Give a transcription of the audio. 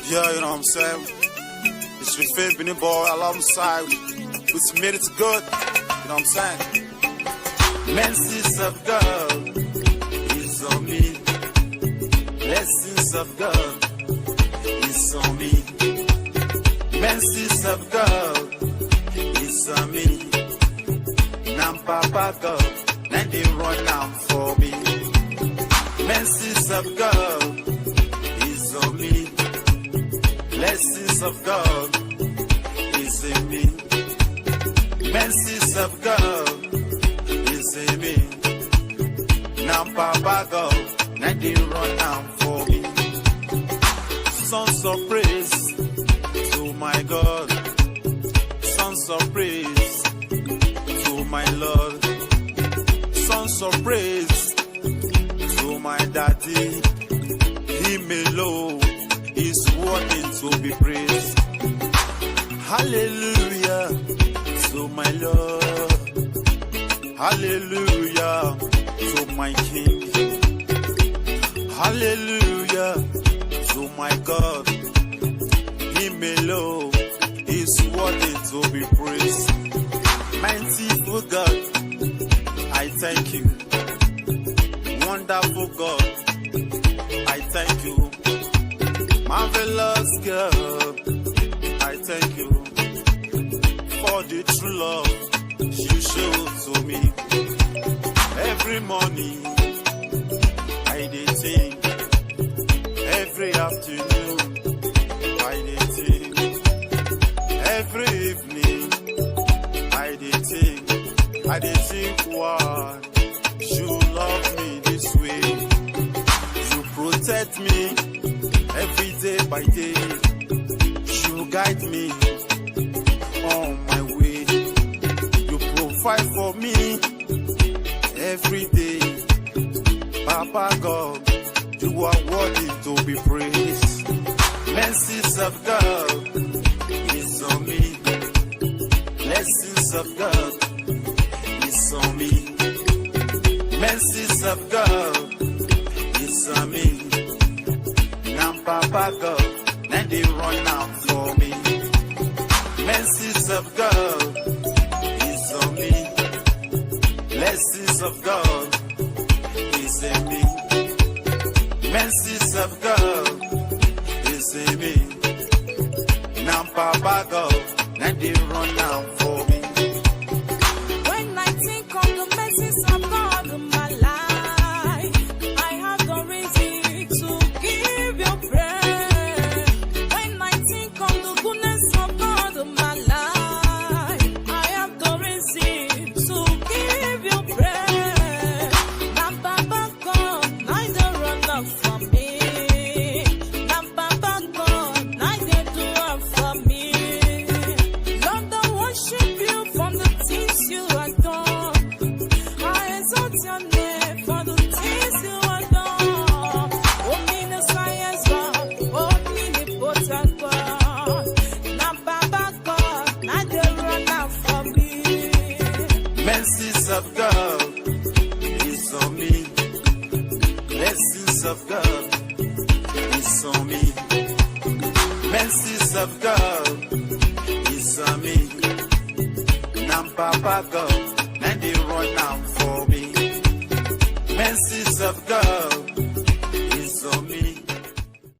Yeah, you know what I'm saying? It's your favorite Benin boy alongside with some minutes good. You know what I'm saying? Mercies of God is on me. Blessings of God is on me. Mercies of God is on me. Now Papa God, now they run out for me. Mercies of God is on me. Blessings of God is in me. Mercies of God is in me. Now Papa God, now they run out for me. Songs of praise to my God. Songs of praise to my Lord. Songs of praise to my daddy. Him alone is worthy to be praised. Hallelujah to my Lord. Hallelujah to my King. Hallelujah to my God. Him alone is worthy to be praised. Mightyful God, I thank you. Wonderful God, I thank you. Marvelous God, I thank you for the true love you show to me. Every morning I did think, every afternoon I did think, every evening I did think why you love me this way. You protect me every day by day. You guide me on my way. You provide for me every day. Papa God, you are worthy to be praised. Mercies of God is on me. Blessings of God is on me. Mercies of God is on me. Now Papa God, now they run out for me. Mercies of God is on me. Blessings of God is in me. Mercies of God is in me. Now Papa God, now they run out for me. When I think of the mercies of God in my life, I have no reason to give you praise. When I think of the goodness of God in my life, I have no reason to give you praise. Now Papa God, I don't run out from me. Now Papa God, I don't do it for me. Lord, I worship you for the things you have done. I exalt your name for the things you have done. Omniscience God, omnipotent God. Now Papa God, I don't run out from me. Mercies of God is on me. Blessings of God is on me. Mercies of God is on me. Now Papa God, now they run out for me. Mercies of God